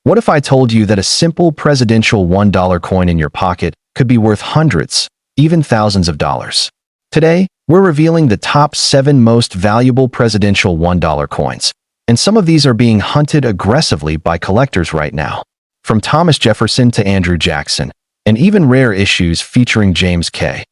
What if I told you that a simple presidential $1 coin in your pocket could be worth hundreds, even thousands of dollars? Today, we're revealing the top 7 most valuable presidential $1 coins, and some of these are being hunted aggressively by collectors right now. From Thomas Jefferson to Andrew Jackson, and even rare issues featuring James K.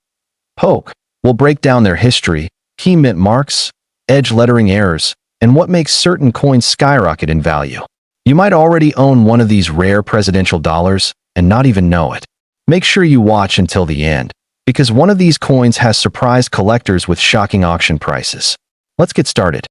Polk. We'll break down their history, key mint marks, edge lettering errors, and what makes certain coins skyrocket in value. You might already own one of these rare presidential dollars and not even know it. Make sure you watch until the end, because one of these coins has surprised collectors with shocking auction prices. Let's get started.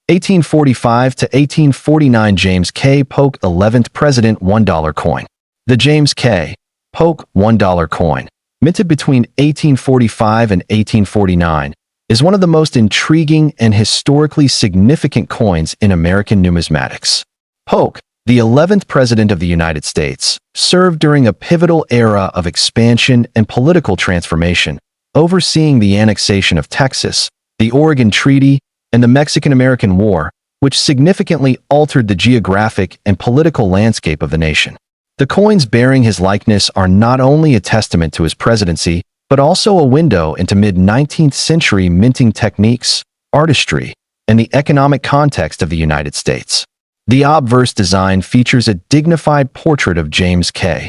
1845 to 1849 James K. Polk 11th President $1 coin. The James K. Polk $1 coin, minted between 1845 and 1849, is one of the most intriguing and historically significant coins in American numismatics. Polk, the 11th President of the United States, served during a pivotal era of expansion and political transformation, overseeing the annexation of Texas, the Oregon Treaty, and the Mexican-American War, which significantly altered the geographic and political landscape of the nation. The coins bearing his likeness are not only a testament to his presidency, but also a window into mid-19th century minting techniques, artistry, and the economic context of the United States. The obverse design features a dignified portrait of James K.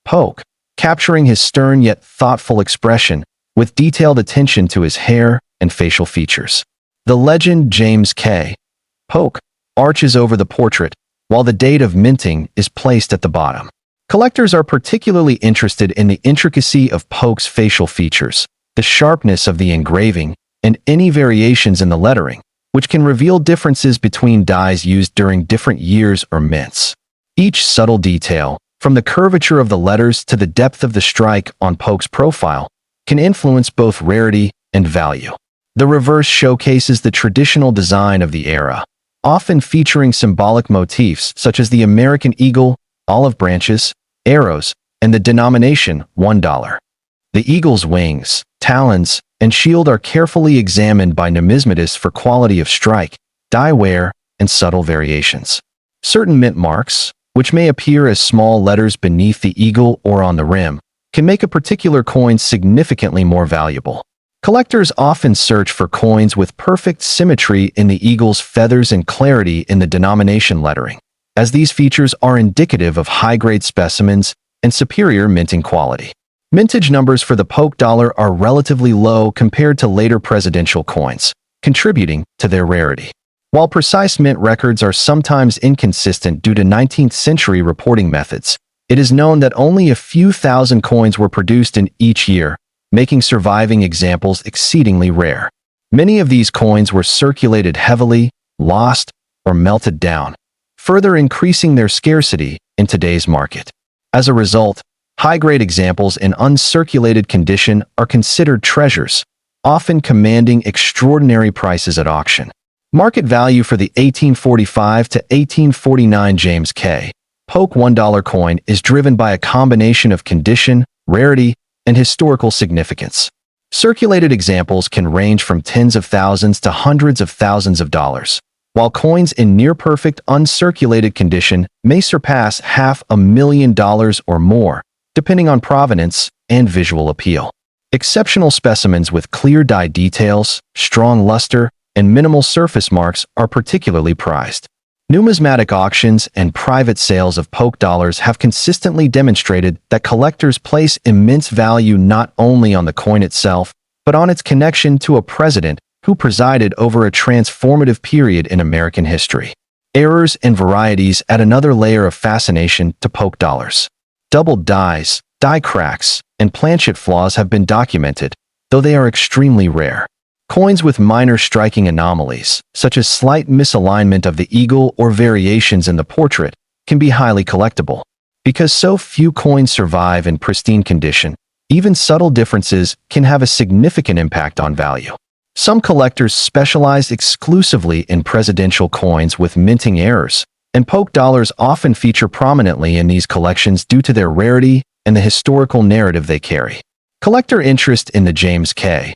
Polk, capturing his stern yet thoughtful expression with detailed attention to his hair and facial features. The legend James K. Polk arches over the portrait, while the date of minting is placed at the bottom. Collectors are particularly interested in the intricacy of Polk's facial features, the sharpness of the engraving, and any variations in the lettering, which can reveal differences between dies used during different years or mints. Each subtle detail, from the curvature of the letters to the depth of the strike on Polk's profile, can influence both rarity and value. The reverse showcases the traditional design of the era, often featuring symbolic motifs such as the American eagle, olive branches, arrows, and the denomination $1. The eagle's wings, talons, and shield are carefully examined by numismatists for quality of strike, die wear, and subtle variations. Certain mint marks, which may appear as small letters beneath the eagle or on the rim, can make a particular coin significantly more valuable. Collectors often search for coins with perfect symmetry in the eagle's feathers and clarity in the denomination lettering, as these features are indicative of high-grade specimens and superior minting quality. Mintage numbers for the Polk dollar are relatively low compared to later presidential coins, contributing to their rarity. While precise mint records are sometimes inconsistent due to 19th century reporting methods, it is known that only a few thousand coins were produced in each year, making surviving examples exceedingly rare. Many of these coins were circulated heavily, lost, or melted down, further increasing their scarcity in today's market. As a result, high-grade examples in uncirculated condition are considered treasures, often commanding extraordinary prices at auction. Market value for the 1845 to 1849 James K. Polk $1 coin is driven by a combination of condition, rarity, and historical significance. Circulated examples can range from tens of thousands to hundreds of thousands of dollars, while coins in near-perfect uncirculated condition may surpass $500,000 or more, depending on provenance and visual appeal. Exceptional specimens with clear die details, strong luster, and minimal surface marks are particularly prized. Numismatic auctions and private sales of Polk dollars have consistently demonstrated that collectors place immense value not only on the coin itself, but on its connection to a president who presided over a transformative period in American history. Errors and varieties add another layer of fascination to Polk dollars. Doubled dies, die cracks, and planchet flaws have been documented, though they are extremely rare. Coins with minor striking anomalies, such as slight misalignment of the eagle or variations in the portrait, can be highly collectible. Because so few coins survive in pristine condition, even subtle differences can have a significant impact on value. Some collectors specialize exclusively in presidential coins with minting errors, and Polk dollars often feature prominently in these collections due to their rarity and the historical narrative they carry. Collector interest in the James K.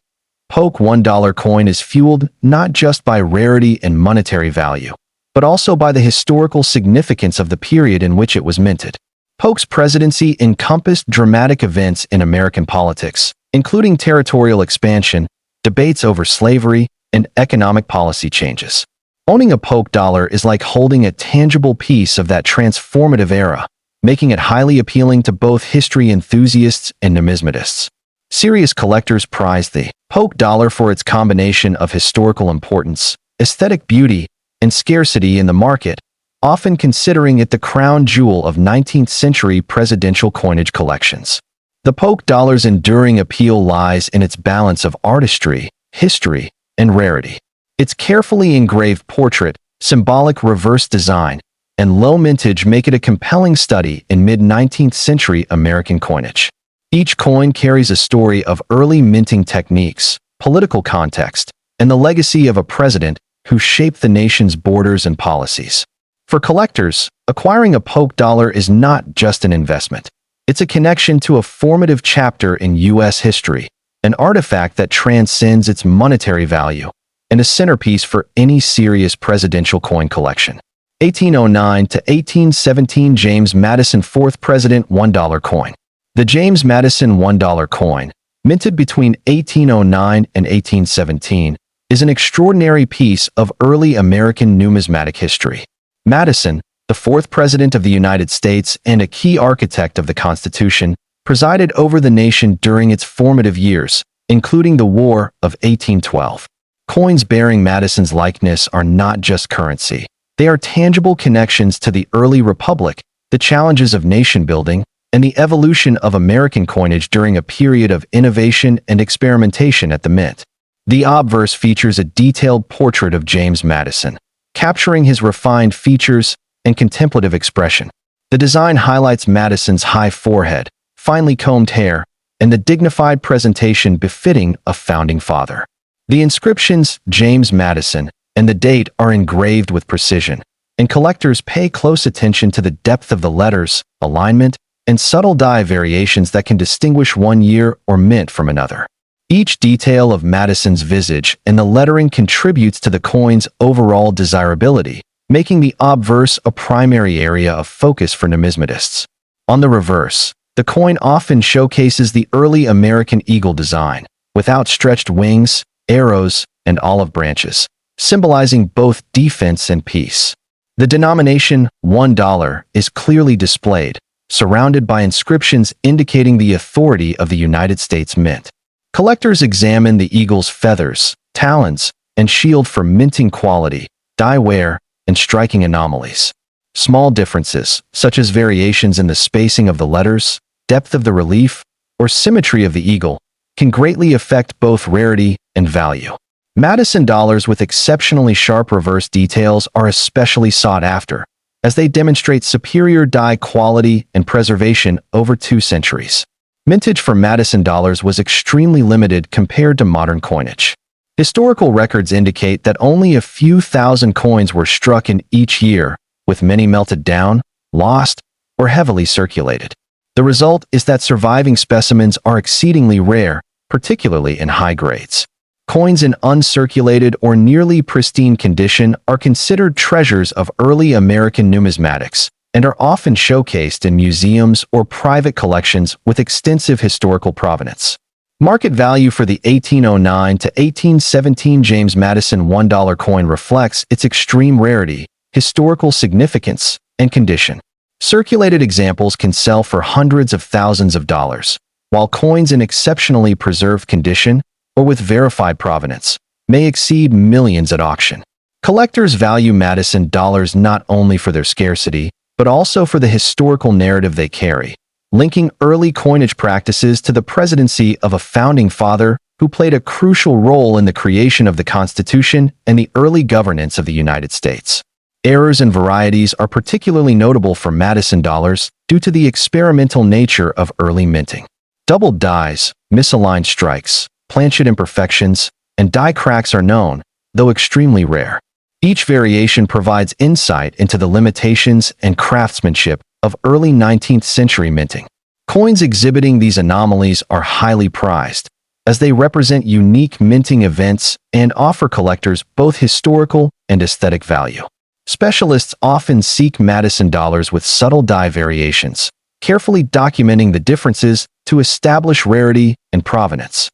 Polk $1 coin is fueled not just by rarity and monetary value, but also by the historical significance of the period in which it was minted. Polk's presidency encompassed dramatic events in American politics, including territorial expansion, debates over slavery, and economic policy changes. Owning a Polk dollar is like holding a tangible piece of that transformative era, making it highly appealing to both history enthusiasts and numismatists. Serious collectors prize the Polk dollar for its combination of historical importance, aesthetic beauty, and scarcity in the market, often considering it the crown jewel of 19th-century presidential coinage collections. The Polk dollar's enduring appeal lies in its balance of artistry, history, and rarity. Its carefully engraved portrait, symbolic reverse design, and low mintage make it a compelling study in mid-19th century American coinage. Each coin carries a story of early minting techniques, political context, and the legacy of a president who shaped the nation's borders and policies. For collectors, acquiring a Polk dollar is not just an investment. It's a connection to a formative chapter in U.S. history, an artifact that transcends its monetary value, and a centerpiece for any serious presidential coin collection. 1809 to 1817 James Madison 4th President $1 coin. The James Madison $1 coin, minted between 1809 and 1817, is an extraordinary piece of early American numismatic history. Madison, the fourth President of the United States and a key architect of the Constitution, presided over the nation during its formative years, including the War of 1812. Coins bearing Madison's likeness are not just currency. They are tangible connections to the early republic, the challenges of nation-building, and the evolution of American coinage during a period of innovation and experimentation at the mint. The obverse features a detailed portrait of James Madison, capturing his refined features and contemplative expression. The design highlights Madison's high forehead, finely combed hair, and the dignified presentation befitting a founding father. The inscriptions, James Madison, and the date are engraved with precision, and collectors pay close attention to the depth of the letters, alignment, and subtle die variations that can distinguish one year or mint from another. Each detail of Madison's visage and the lettering contributes to the coin's overall desirability, making the obverse a primary area of focus for numismatists. On the reverse, the coin often showcases the early American eagle design, with outstretched wings, arrows, and olive branches, symbolizing both defense and peace. The denomination $1 is clearly displayed, surrounded by inscriptions indicating the authority of the United States Mint. Collectors examine the eagle's feathers, talons, and shield for minting quality, die wear, and striking anomalies. Small differences, such as variations in the spacing of the letters, depth of the relief, or symmetry of the eagle, can greatly affect both rarity and value. Madison dollars with exceptionally sharp reverse details are especially sought after, as they demonstrate superior die quality and preservation over 2 centuries. Mintage for Madison dollars was extremely limited compared to modern coinage. Historical records indicate that only a few thousand coins were struck in each year, with many melted down, lost, or heavily circulated. The result is that surviving specimens are exceedingly rare, particularly in high grades. Coins in uncirculated or nearly pristine condition are considered treasures of early American numismatics and are often showcased in museums or private collections with extensive historical provenance. Market value for the 1809 to 1817 James Madison $1 coin reflects its extreme rarity, historical significance, and condition. Circulated examples can sell for hundreds of thousands of dollars, while coins in exceptionally preserved condition or with verified provenance may exceed millions at auction. Collectors value Madison dollars not only for their scarcity, but also for the historical narrative they carry, linking early coinage practices to the presidency of a founding father who played a crucial role in the creation of the Constitution and the early governance of the United States. Errors and varieties are particularly notable for Madison dollars due to the experimental nature of early minting. Doubled dies, misaligned strikes, planchet imperfections, and die cracks are known, though extremely rare. Each variation provides insight into the limitations and craftsmanship of early 19th century minting. Coins exhibiting these anomalies are highly prized, as they represent unique minting events and offer collectors both historical and aesthetic value. Specialists often seek Madison dollars with subtle die variations, carefully documenting the differences to establish rarity and provenance.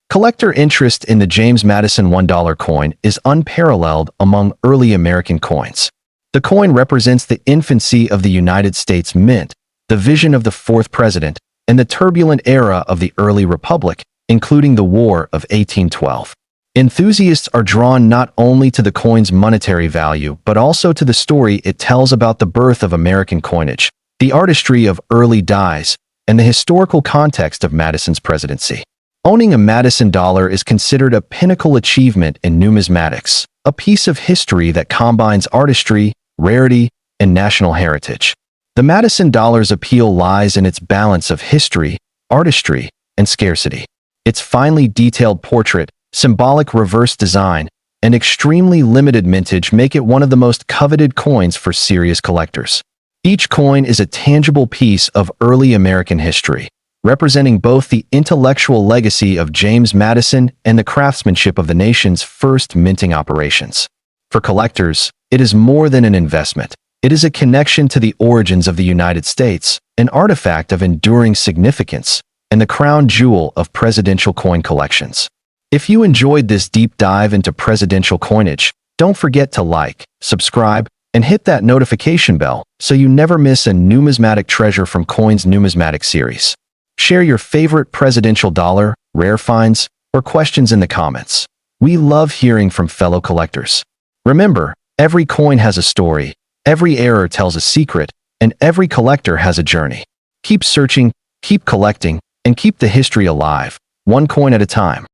Collector interest in the James Madison $1 coin is unparalleled among early American coins. The coin represents the infancy of the United States Mint, the vision of the fourth president, and the turbulent era of the early republic, including the War of 1812. Enthusiasts are drawn not only to the coin's monetary value, but also to the story it tells about the birth of American coinage, the artistry of early dies, and the historical context of Madison's presidency. Owning a Madison dollar is considered a pinnacle achievement in numismatics, a piece of history that combines artistry, rarity, and national heritage. The Madison dollar's appeal lies in its balance of history, artistry, and scarcity. Its finely detailed portrait, symbolic reverse design, and extremely limited mintage make it one of the most coveted coins for serious collectors. Each coin is a tangible piece of early American history, representing both the intellectual legacy of James Madison and the craftsmanship of the nation's first minting operations. For collectors, it is more than an investment. It is a connection to the origins of the United States, an artifact of enduring significance, and the crown jewel of presidential coin collections. If you enjoyed this deep dive into presidential coinage, don't forget to like, subscribe, and hit that notification bell so you never miss a numismatic treasure from Coins Numismatic Series. Share your favorite presidential dollar, rare finds, or questions in the comments. We love hearing from fellow collectors. Remember, every coin has a story, every error tells a secret, and every collector has a journey. Keep searching, keep collecting, and keep the history alive, one coin at a time.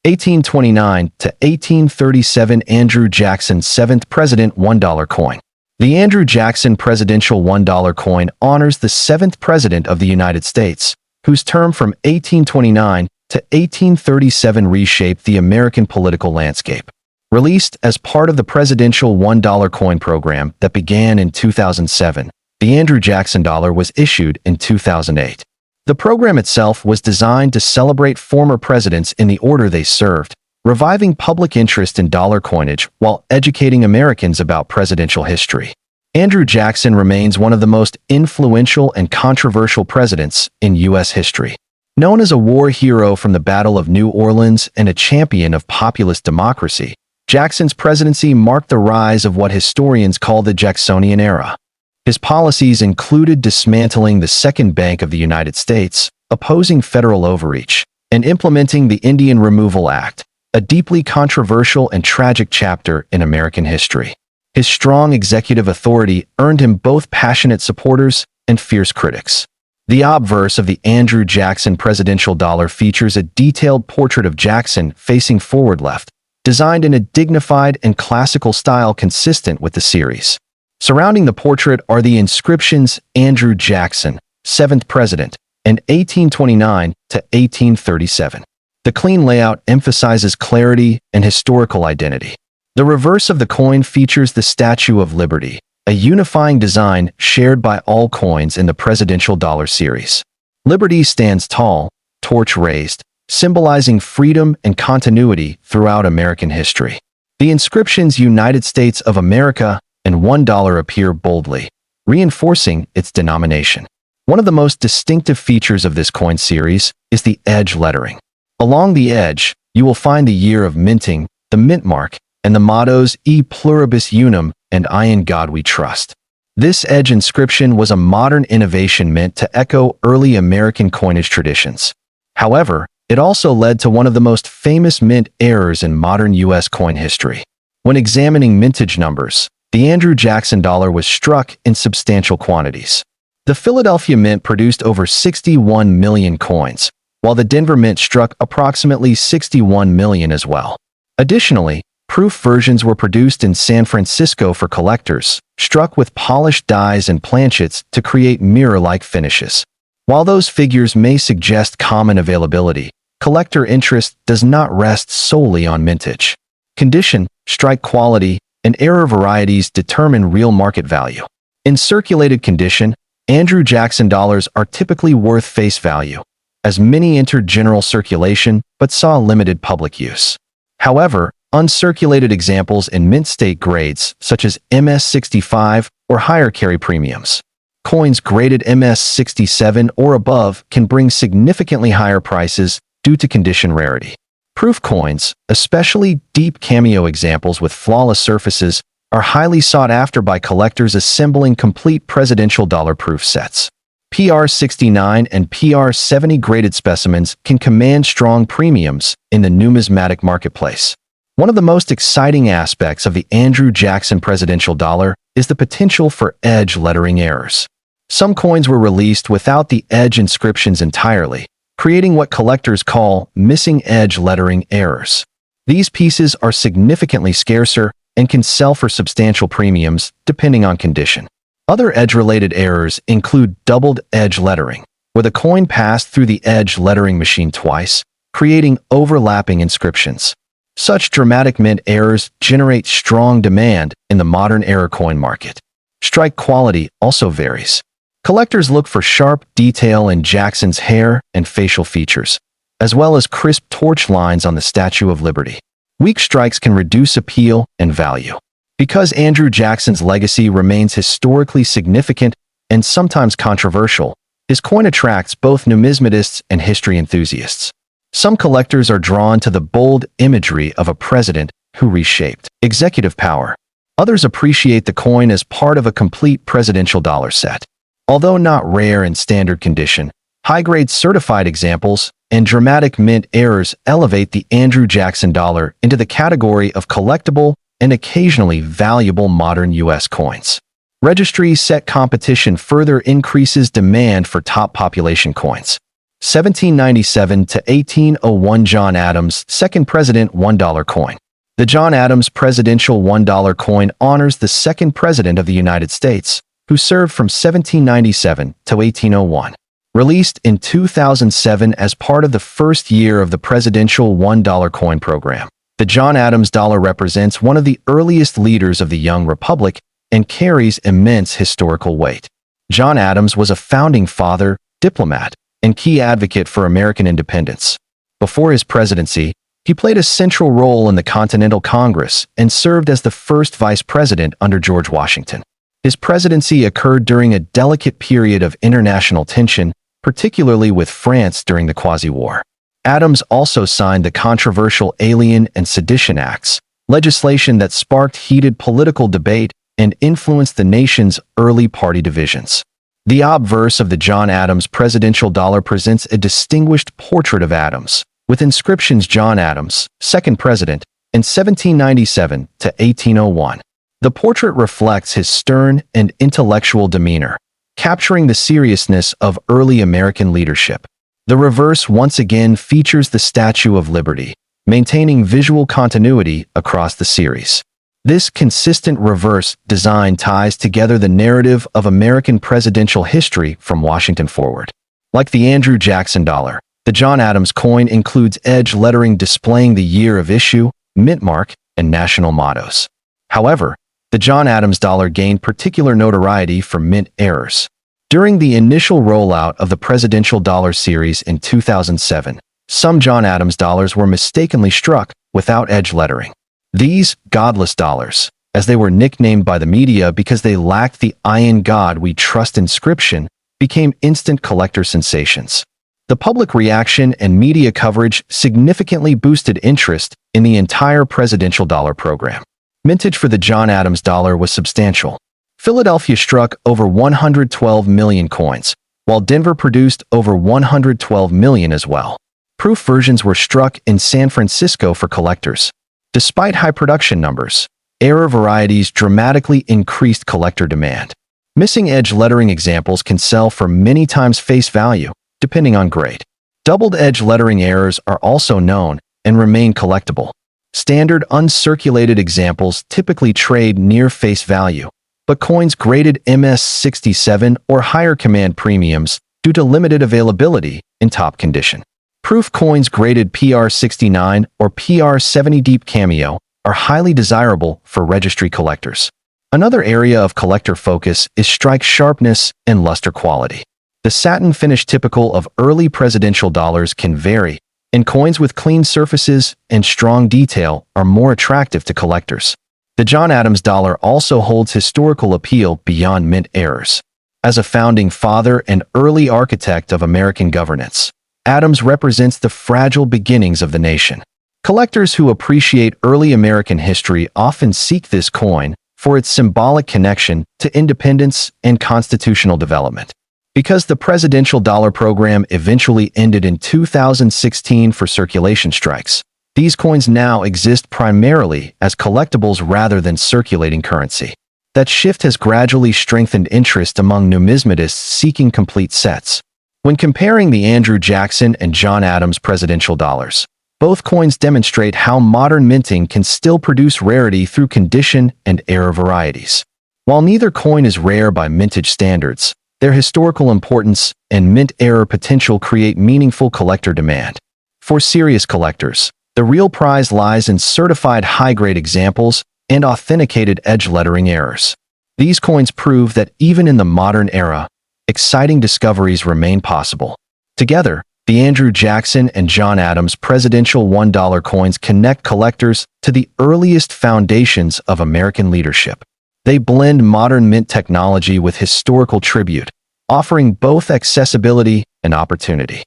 1829 to 1837 Andrew Jackson 7th President $1 coin. The Andrew Jackson Presidential $1 coin honors the 7th President of the United States, whose term from 1829 to 1837 reshaped the American political landscape. Released as part of the Presidential $1 coin program that began in 2007, the Andrew Jackson dollar was issued in 2008. The program itself was designed to celebrate former presidents in the order they served, reviving public interest in dollar coinage while educating Americans about presidential history. Andrew Jackson remains one of the most influential and controversial presidents in U.S. history. Known as a war hero from the Battle of New Orleans and a champion of populist democracy, Jackson's presidency marked the rise of what historians call the Jacksonian era. His policies included dismantling the Second Bank of the United States, opposing federal overreach, and implementing the Indian Removal Act, a deeply controversial and tragic chapter in American history. His strong executive authority earned him both passionate supporters and fierce critics. The obverse of the Andrew Jackson presidential dollar features a detailed portrait of Jackson facing forward left, designed in a dignified and classical style consistent with the series. Surrounding the portrait are the inscriptions Andrew Jackson, 7th President, and 1829 to 1837. The clean layout emphasizes clarity and historical identity. The reverse of the coin features the Statue of Liberty, a unifying design shared by all coins in the presidential dollar series. Liberty stands tall, torch raised, symbolizing freedom and continuity throughout American history. The inscriptions United States of America and $1 appear boldly, reinforcing its denomination. One of the most distinctive features of this coin series is the edge lettering. Along the edge, you will find the year of minting, the mint mark, and the mottos E pluribus unum and I in God we trust. This edge inscription was a modern innovation meant to echo early American coinage traditions. However, it also led to one of the most famous mint errors in modern U.S. coin history. When examining mintage numbers, the Andrew Jackson dollar was struck in substantial quantities. The Philadelphia Mint produced over 61 million coins, while the Denver Mint struck approximately 61 million as well. Additionally, proof versions were produced in San Francisco for collectors, struck with polished dies and planchets to create mirror-like finishes. While those figures may suggest common availability, collector interest does not rest solely on mintage. Condition, strike quality, and error varieties determine real market value. In circulated condition, Andrew Jackson dollars are typically worth face value, as many entered general circulation but saw limited public use. However, uncirculated examples in mint state grades such as MS65 or higher carry premiums. Coins graded MS67 or above can bring significantly higher prices due to condition rarity. Proof coins, especially deep cameo examples with flawless surfaces, are highly sought after by collectors assembling complete presidential dollar proof sets. PR69 and PR70 graded specimens can command strong premiums in the numismatic marketplace. One of the most exciting aspects of the Andrew Jackson presidential dollar is the potential for edge lettering errors. Some coins were released without the edge inscriptions entirely, creating what collectors call missing edge lettering errors. These pieces are significantly scarcer and can sell for substantial premiums depending on condition. Other edge-related errors include doubled edge lettering, where the coin passed through the edge lettering machine twice, creating overlapping inscriptions. Such dramatic mint errors generate strong demand in the modern era coin market. Strike quality also varies. Collectors look for sharp detail in Jackson's hair and facial features, as well as crisp torch lines on the Statue of Liberty. Weak strikes can reduce appeal and value. Because Andrew Jackson's legacy remains historically significant and sometimes controversial, his coin attracts both numismatists and history enthusiasts. Some collectors are drawn to the bold imagery of a president who reshaped executive power. Others appreciate the coin as part of a complete presidential dollar set. Although not rare in standard condition, high-grade certified examples and dramatic mint errors elevate the Andrew Jackson dollar into the category of collectible and occasionally valuable modern U.S. coins. Registry set competition further increases demand for top population coins. 1797 to 1801 John Adams, second president $1 coin. The John Adams presidential $1 coin honors the second president of the United States, who served from 1797 to 1801. Released in 2007 as part of the first year of the presidential $1 coin program. The John Adams dollar represents one of the earliest leaders of the young republic and carries immense historical weight. John Adams was a founding father, diplomat, and key advocate for American independence. Before his presidency, he played a central role in the Continental Congress and served as the first vice president under George Washington. His presidency occurred during a delicate period of international tension, particularly with France during the Quasi-War. Adams also signed the controversial Alien and Sedition Acts, legislation that sparked heated political debate and influenced the nation's early party divisions. The obverse of the John Adams presidential dollar presents a distinguished portrait of Adams, with inscriptions John Adams, second president, in 1797 to 1801. The portrait reflects his stern and intellectual demeanor, capturing the seriousness of early American leadership. The reverse once again features the Statue of Liberty, maintaining visual continuity across the series. This consistent reverse design ties together the narrative of American presidential history from Washington forward. Like the Andrew Jackson dollar, the John Adams coin includes edge lettering displaying the year of issue, mint mark, and national mottos. However, the John Adams dollar gained particular notoriety for mint errors. During the initial rollout of the presidential dollar series in 2007, some John Adams dollars were mistakenly struck without edge lettering. These godless dollars, as they were nicknamed by the media because they lacked the "I in God we trust" inscription, became instant collector sensations. The public reaction and media coverage significantly boosted interest in the entire presidential dollar program. Mintage for the John Adams dollar was substantial. Philadelphia struck over 112 million coins, while Denver produced over 112 million as well. Proof versions were struck in San Francisco for collectors. Despite high production numbers, error varieties dramatically increased collector demand. Missing edge lettering examples can sell for many times face value, depending on grade. Doubled edge lettering errors are also known and remain collectible. Standard uncirculated examples typically trade near face value, but coins graded MS67 or higher command premiums due to limited availability in top condition. Proof coins graded PR69 or PR70 deep cameo are highly desirable for registry collectors. Another area of collector focus is strike sharpness and luster quality. The satin finish typical of early presidential dollars can vary, and coins with clean surfaces and strong detail are more attractive to collectors. The John Adams dollar also holds historical appeal beyond mint errors. As a founding father and early architect of American governance, Adams represents the fragile beginnings of the nation. Collectors who appreciate early American history often seek this coin for its symbolic connection to independence and constitutional development. Because the presidential dollar program eventually ended in 2016 for circulation strikes, these coins now exist primarily as collectibles rather than circulating currency. That shift has gradually strengthened interest among numismatists seeking complete sets. When comparing the Andrew Jackson and John Adams presidential dollars, both coins demonstrate how modern minting can still produce rarity through condition and era varieties. While neither coin is rare by mintage standards, their historical importance and mint error potential create meaningful collector demand. For serious collectors, the real prize lies in certified high-grade examples and authenticated edge lettering errors. These coins prove that even in the modern era, exciting discoveries remain possible. Together, the Andrew Jackson and John Adams presidential $1 coins connect collectors to the earliest foundations of American leadership. They blend modern mint technology with historical tribute, offering both accessibility and opportunity.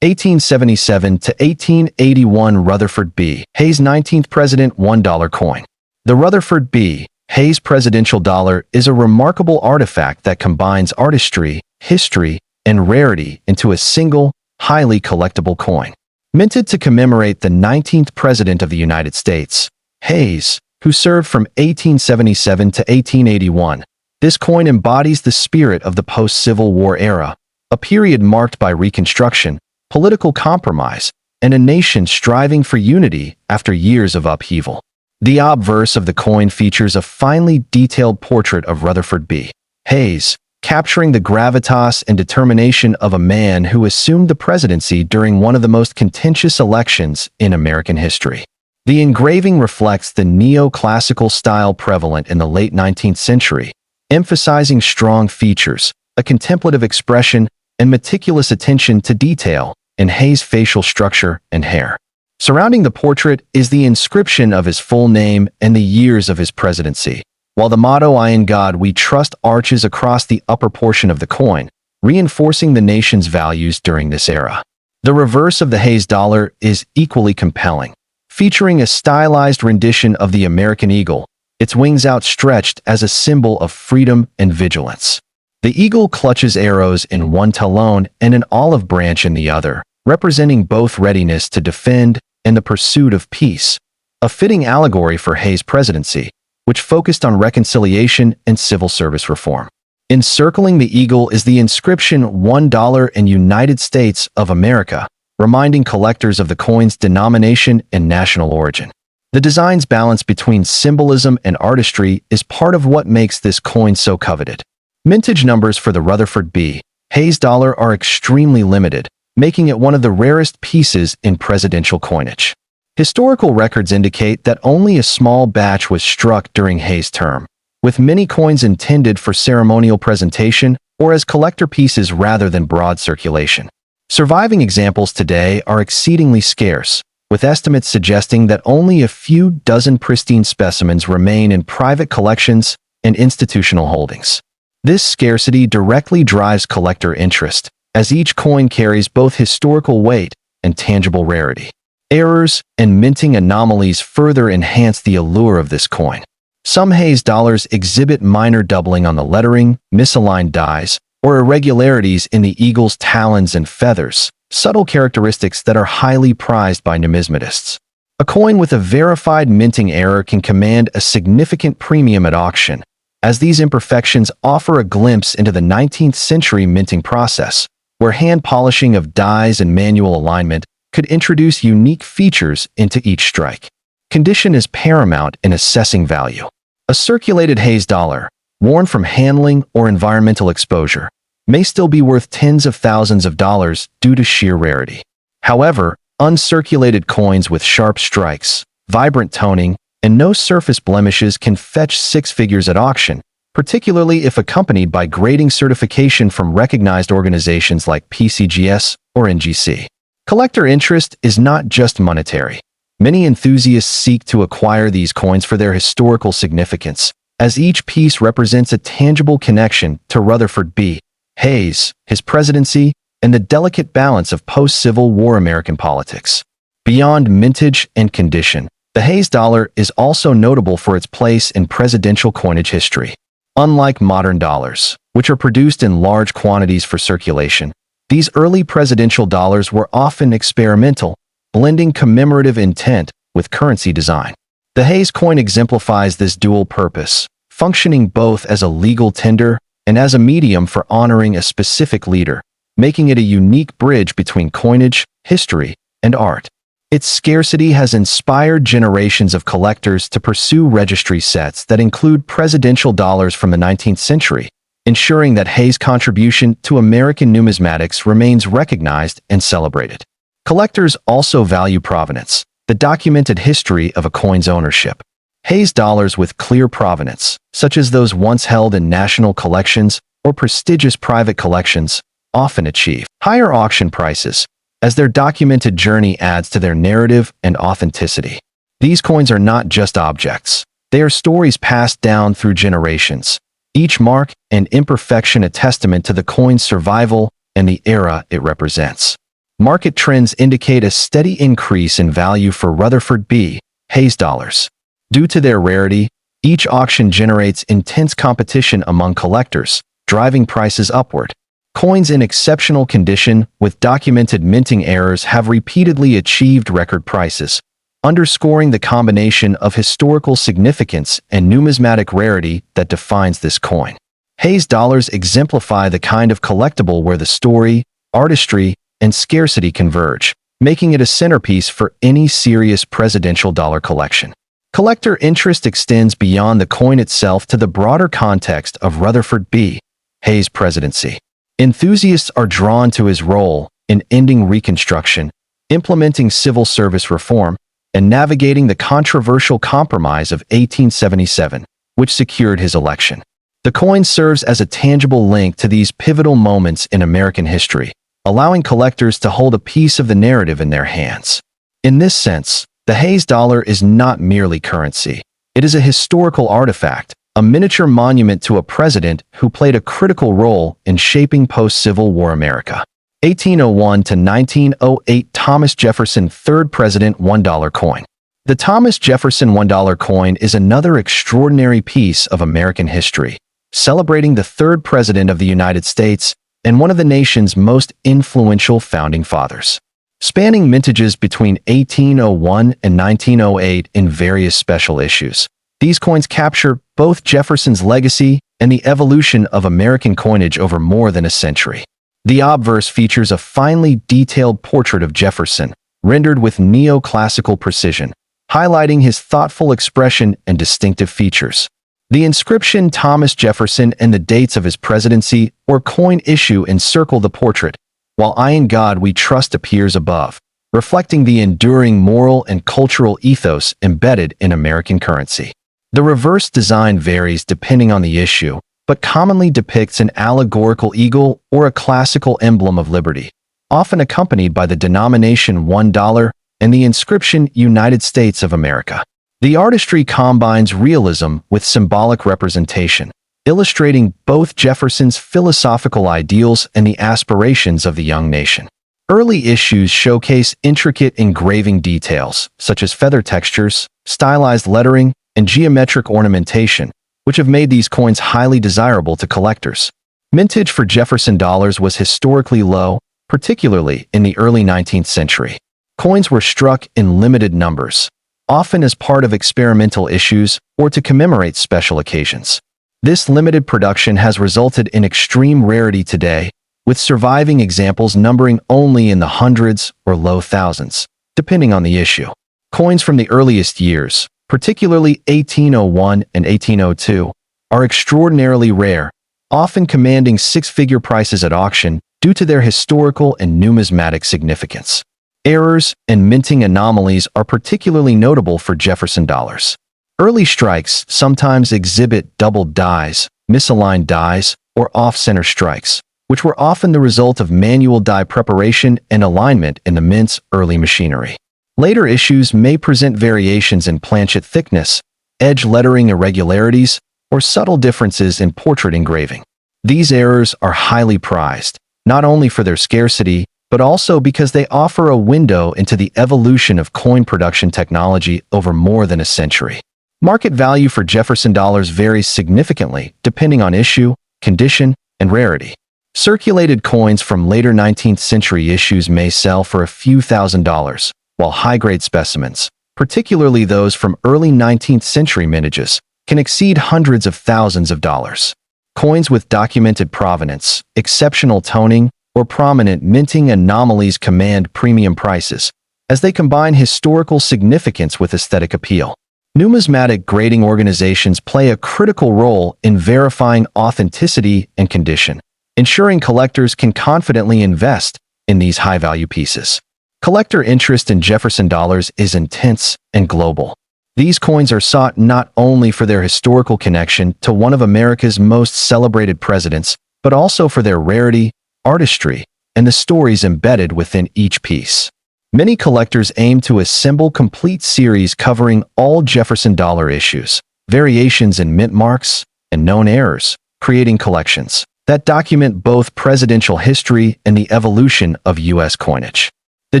1877 to 1881 Rutherford B. Hayes 19th President $1 coin. The Rutherford B. Hayes presidential dollar is a remarkable artifact that combines artistry, history, and rarity into a single, highly collectible coin. Minted to commemorate the 19th President of the United States, Hayes, who served from 1877 to 1881, this coin embodies the spirit of the post-Civil War era, a period marked by Reconstruction, political compromise, and a nation striving for unity after years of upheaval. The obverse of the coin features a finely detailed portrait of Rutherford B. Hayes, capturing the gravitas and determination of a man who assumed the presidency during one of the most contentious elections in American history. The engraving reflects the neoclassical style prevalent in the late 19th century, emphasizing strong features, a contemplative expression, and meticulous attention to detail in Hayes' facial structure and hair. Surrounding the portrait is the inscription of his full name and the years of his presidency, while the motto "I in God We Trust" arches across the upper portion of the coin, reinforcing the nation's values during this era. The reverse of the Hayes dollar is equally compelling, featuring a stylized rendition of the American eagle, its wings outstretched as a symbol of freedom and vigilance. The eagle clutches arrows in one talon and an olive branch in the other, representing both readiness to defend and the pursuit of peace, a fitting allegory for Hayes' presidency, which focused on reconciliation and civil service reform. Encircling the eagle is the inscription $1 in United States of America, reminding collectors of the coin's denomination and national origin. The design's balance between symbolism and artistry is part of what makes this coin so coveted. Mintage numbers for the Rutherford B. Hayes dollar are extremely limited, making it one of the rarest pieces in presidential coinage. Historical records indicate that only a small batch was struck during Hayes' term, with many coins intended for ceremonial presentation or as collector pieces rather than broad circulation. Surviving examples today are exceedingly scarce, with estimates suggesting that only a few dozen pristine specimens remain in private collections and institutional holdings. This scarcity directly drives collector interest, as each coin carries both historical weight and tangible rarity. Errors and minting anomalies further enhance the allure of this coin. Some Hayes dollars exhibit minor doubling on the lettering, misaligned dies, or irregularities in the eagle's talons and feathers, subtle characteristics that are highly prized by numismatists. A coin with a verified minting error can command a significant premium at auction, as these imperfections offer a glimpse into the 19th century minting process, where hand polishing of dies and manual alignment could introduce unique features into each strike. Condition is paramount in assessing value. A circulated Hayes dollar, worn from handling or environmental exposure, may still be worth tens of thousands of dollars due to sheer rarity. However, uncirculated coins with sharp strikes, vibrant toning, and no surface blemishes can fetch six figures at auction, particularly if accompanied by grading certification from recognized organizations like PCGS or NGC. Collector interest is not just monetary. Many enthusiasts seek to acquire these coins for their historical significance, as each piece represents a tangible connection to Rutherford B. Hayes, his presidency, and the delicate balance of post-Civil War American politics. Beyond mintage and condition, the Hayes dollar is also notable for its place in presidential coinage history. Unlike modern dollars, which are produced in large quantities for circulation, these early presidential dollars were often experimental, blending commemorative intent with currency design. The Hayes coin exemplifies this dual purpose, functioning both as a legal tender and as a medium for honoring a specific leader, making it a unique bridge between coinage, history, and art. Its scarcity has inspired generations of collectors to pursue registry sets that include presidential dollars from the 19th century, ensuring that Hayes' contribution to American numismatics remains recognized and celebrated. Collectors also value provenance, the documented history of a coin's ownership. Hayes dollars with clear provenance, such as those once held in national collections or prestigious private collections, often achieve higher auction prices, as their documented journey adds to their narrative and authenticity. These coins are not just objects. They are stories passed down through generations, each mark and imperfection a testament to the coin's survival and the era it represents. Market trends indicate a steady increase in value for Rutherford B. Hayes dollars. Due to their rarity, each auction generates intense competition among collectors, driving prices upward. Coins in exceptional condition with documented minting errors have repeatedly achieved record prices, underscoring the combination of historical significance and numismatic rarity that defines this coin. Hayes dollars exemplify the kind of collectible where the story, artistry, and scarcity converge, making it a centerpiece for any serious presidential dollar collection. Collector interest extends beyond the coin itself to the broader context of Rutherford B. Hayes' presidency. Enthusiasts are drawn to his role in ending Reconstruction, implementing civil service reform, and navigating the controversial Compromise of 1877, which secured his election. The coin serves as a tangible link to these pivotal moments in American history, allowing collectors to hold a piece of the narrative in their hands. In this sense, the Hayes dollar is not merely currency. It is a historical artifact, a miniature monument to a president who played a critical role in shaping post-Civil War America. 1801 to 1908 Thomas Jefferson Third President $1 coin. The Thomas Jefferson $1 coin is another extraordinary piece of American history, celebrating the third president of the United States and one of the nation's most influential founding fathers. Spanning mintages between 1801 and 1908 in various special issues, these coins capture both Jefferson's legacy and the evolution of American coinage over more than a century. The obverse features a finely detailed portrait of Jefferson, rendered with neoclassical precision, highlighting his thoughtful expression and distinctive features. The inscription Thomas Jefferson and the dates of his presidency or coin issue encircle the portrait, while "I in God we trust" appears above, reflecting the enduring moral and cultural ethos embedded in American currency. The reverse design varies depending on the issue, but commonly depicts an allegorical eagle or a classical emblem of liberty, often accompanied by the denomination $1 and the inscription United States of America. The artistry combines realism with symbolic representation, illustrating both Jefferson's philosophical ideals and the aspirations of the young nation. Early issues showcase intricate engraving details, such as feather textures, stylized lettering, and geometric ornamentation, which have made these coins highly desirable to collectors. Mintage for Jefferson dollars was historically low, particularly in the early 19th century. Coins were struck in limited numbers, often as part of experimental issues or to commemorate special occasions. This limited production has resulted in extreme rarity today, with surviving examples numbering only in the hundreds or low thousands, depending on the issue. Coins from the earliest years, particularly 1801 and 1802, are extraordinarily rare, often commanding six-figure prices at auction due to their historical and numismatic significance. Errors and minting anomalies are particularly notable for Jefferson dollars. Early strikes sometimes exhibit doubled dies, misaligned dies, or off-center strikes, which were often the result of manual die preparation and alignment in the mint's early machinery. Later issues may present variations in planchet thickness, edge lettering irregularities, or subtle differences in portrait engraving. These errors are highly prized, not only for their scarcity, but also because they offer a window into the evolution of coin production technology over more than a century. Market value for Jefferson dollars varies significantly depending on issue, condition, and rarity. Circulated coins from later 19th century issues may sell for a few $1,000s, while high-grade specimens, particularly those from early 19th century mintages, can exceed hundreds of thousands of dollars. Coins with documented provenance, exceptional toning, or prominent minting anomalies command premium prices, as they combine historical significance with aesthetic appeal. Numismatic grading organizations play a critical role in verifying authenticity and condition, ensuring collectors can confidently invest in these high-value pieces. Collector interest in Jefferson dollars is intense and global. These coins are sought not only for their historical connection to one of America's most celebrated presidents, but also for their rarity, artistry, and the stories embedded within each piece. Many collectors aim to assemble complete series covering all Jefferson dollar issues, variations in mint marks, and known errors, creating collections that document both presidential history and the evolution of U.S. coinage. The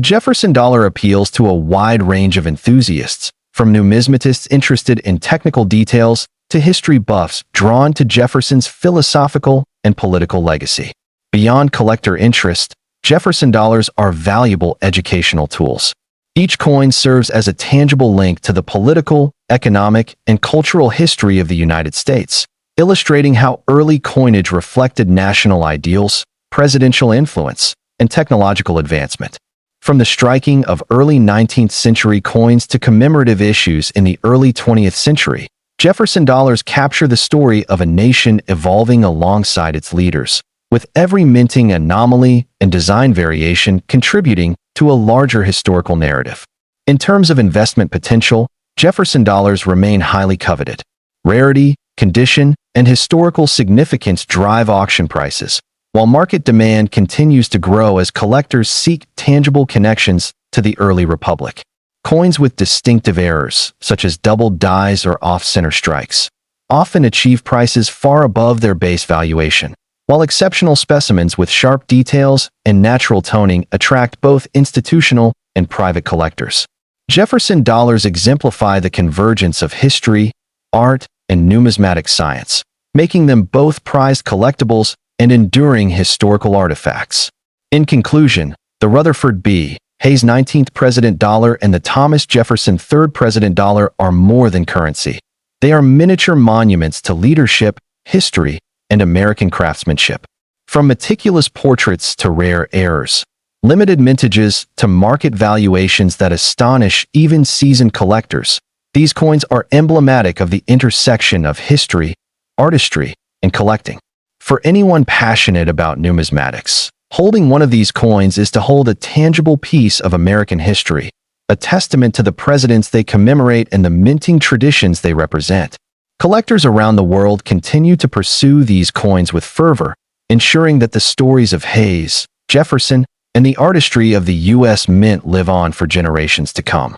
Jefferson dollar appeals to a wide range of enthusiasts, from numismatists interested in technical details to history buffs drawn to Jefferson's philosophical and political legacy. Beyond collector interest, Jefferson dollars are valuable educational tools. Each coin serves as a tangible link to the political, economic, and cultural history of the United States, illustrating how early coinage reflected national ideals, presidential influence, and technological advancement. From the striking of early 19th century coins to commemorative issues in the early 20th century, Jefferson dollars capture the story of a nation evolving alongside its leaders, with every minting anomaly and design variation contributing to a larger historical narrative. In terms of investment potential, Jefferson dollars remain highly coveted. Rarity, condition, and historical significance drive auction prices, while market demand continues to grow as collectors seek tangible connections to the early republic. Coins with distinctive errors, such as doubled dies or off-center strikes, often achieve prices far above their base valuation, while exceptional specimens with sharp details and natural toning attract both institutional and private collectors. Jefferson dollars exemplify the convergence of history, art, and numismatic science, making them both prized collectibles and enduring historical artifacts. In conclusion, the Rutherford B. Hayes 19th President Dollar and the Thomas Jefferson 3rd President Dollar are more than currency. They are miniature monuments to leadership, history, and American craftsmanship. From meticulous portraits to rare errors, limited mintages to market valuations that astonish even seasoned collectors, these coins are emblematic of the intersection of history, artistry, and collecting. For anyone passionate about numismatics, holding one of these coins is to hold a tangible piece of American history, a testament to the presidents they commemorate and the minting traditions they represent. Collectors around the world continue to pursue these coins with fervor, ensuring that the stories of Hayes, Jefferson, and the artistry of the U.S. Mint live on for generations to come.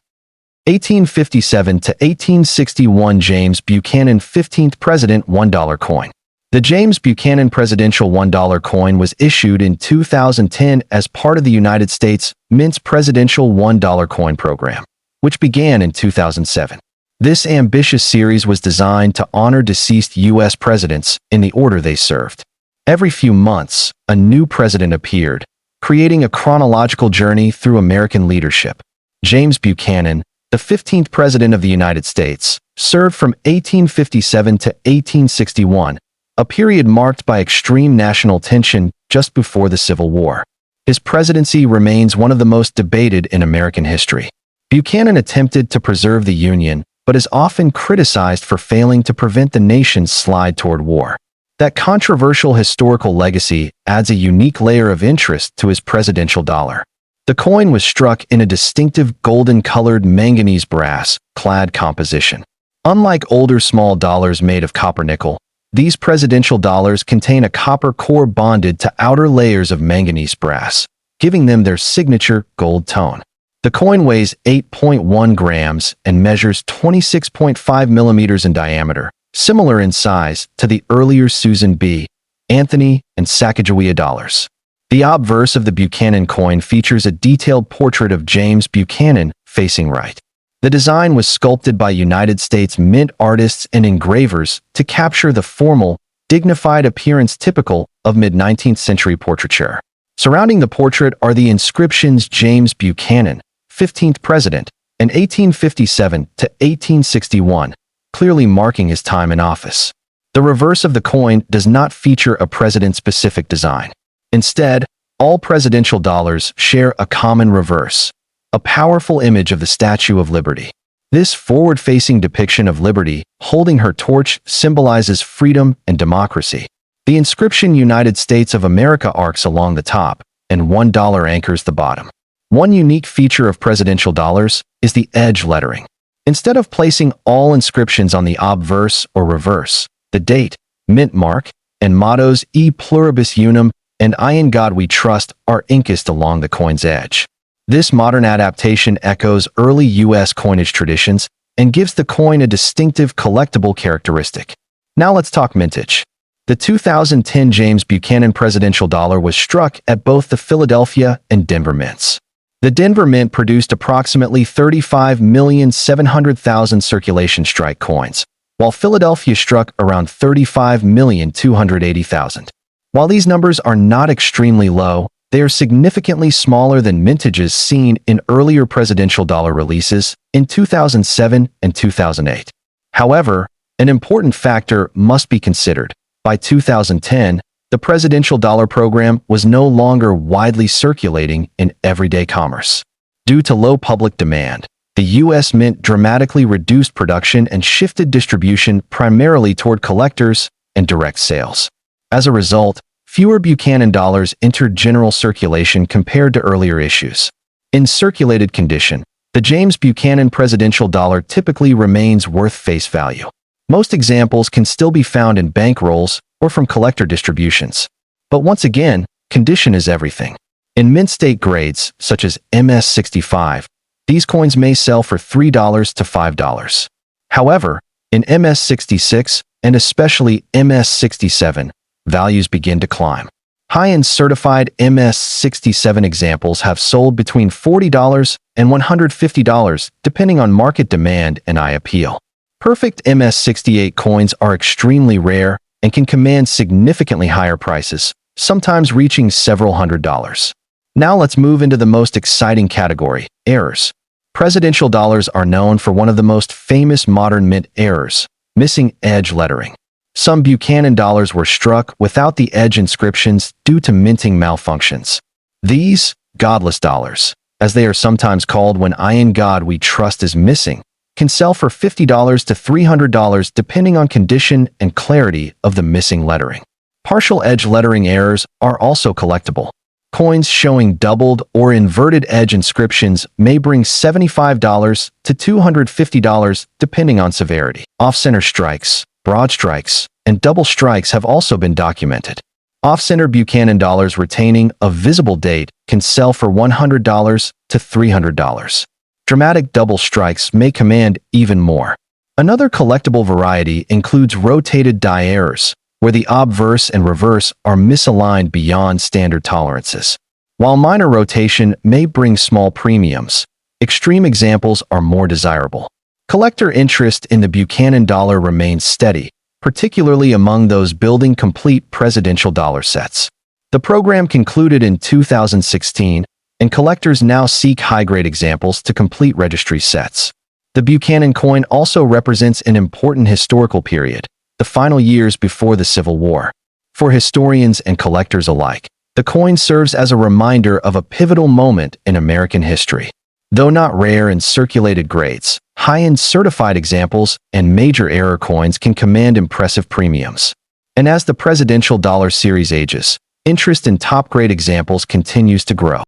1857 to 1861 James Buchanan 15th President $1 coin. The James Buchanan Presidential $1 coin was issued in 2010 as part of the United States Mint's Presidential $1 coin program, which began in 2007. This ambitious series was designed to honor deceased U.S. presidents in the order they served. Every few months, a new president appeared, creating a chronological journey through American leadership. James Buchanan, the 15th President of the United States, served from 1857 to 1861, a period marked by extreme national tension just before the Civil War. His presidency remains one of the most debated in American history. Buchanan attempted to preserve the Union, but is often criticized for failing to prevent the nation's slide toward war. That controversial historical legacy adds a unique layer of interest to his presidential dollar. The coin was struck in a distinctive golden-colored manganese brass-clad composition. Unlike older small dollars made of copper nickel, These presidential dollars contain a copper core bonded to outer layers of manganese brass, giving them their signature gold tone. The coin weighs 8.1 grams and measures 26.5 millimeters in diameter, similar in size to the earlier Susan B. Anthony and Sacagawea dollars. The obverse of the Buchanan coin features a detailed portrait of James Buchanan facing right. The design was sculpted by United States mint artists and engravers to capture the formal, dignified appearance typical of mid-19th century portraiture. Surrounding the portrait are the inscriptions James Buchanan, 15th President, and 1857 to 1861, clearly marking his time in office. The reverse of the coin does not feature a president-specific design. Instead, all presidential dollars share a common reverse, a powerful image of the Statue of Liberty. This forward-facing depiction of Liberty holding her torch symbolizes freedom and democracy. The inscription United States of America arcs along the top, and $1 anchors the bottom. One unique feature of presidential dollars is the edge lettering. Instead of placing all inscriptions on the obverse or reverse, the date, mint mark, and mottos E pluribus unum and I in God we trust are inked along the coin's edge. This modern adaptation echoes early U.S. coinage traditions and gives the coin a distinctive collectible characteristic. Now let's talk mintage. The 2010 James Buchanan presidential dollar was struck at both the Philadelphia and Denver mints. The Denver mint produced approximately 35,700,000 circulation strike coins, while Philadelphia struck around 35,280,000. While these numbers are not extremely low, they are significantly smaller than mintages seen in earlier presidential dollar releases in 2007 and 2008. However, an important factor must be considered. By 2010, the presidential dollar program was no longer widely circulating in everyday commerce. Due to low public demand, the U.S. Mint dramatically reduced production and shifted distribution primarily toward collectors and direct sales. As a result, fewer Buchanan dollars entered general circulation compared to earlier issues. In circulated condition, the James Buchanan presidential dollar typically remains worth face value. Most examples can still be found in bankrolls or from collector distributions. But once again, condition is everything. In mint state grades, such as MS-65, these coins may sell for $3 to $5. However, in MS-66 and especially MS-67, values begin to climb. High-end certified MS-67 examples have sold between $40 and $150 depending on market demand and eye appeal. Perfect MS-68 coins are extremely rare and can command significantly higher prices, sometimes reaching several $100s. Now let's move into the most exciting category, errors. Presidential dollars are known for one of the most famous modern mint errors, missing edge lettering. Some Buchanan dollars were struck without the edge inscriptions due to minting malfunctions. These, godless dollars, as they are sometimes called when I in God we trust is missing, can sell for $50 to $300 depending on condition and clarity of the missing lettering. Partial edge lettering errors are also collectible. Coins showing doubled or inverted edge inscriptions may bring $75 to $250 depending on severity. Off-center strikes, broad strikes, and double strikes have also been documented. Off-center Buchanan dollars retaining a visible date can sell for $100 to $300. Dramatic double strikes may command even more. Another collectible variety includes rotated die errors, where the obverse and reverse are misaligned beyond standard tolerances. While minor rotation may bring small premiums, extreme examples are more desirable. Collector interest in the Buchanan dollar remains steady, particularly among those building complete presidential dollar sets. The program concluded in 2016, and collectors now seek high-grade examples to complete registry sets. The Buchanan coin also represents an important historical period, the final years before the Civil War. For historians and collectors alike, the coin serves as a reminder of a pivotal moment in American history. Though not rare in circulated grades, high-end certified examples and major error coins can command impressive premiums. And as the presidential dollar series ages, interest in top-grade examples continues to grow.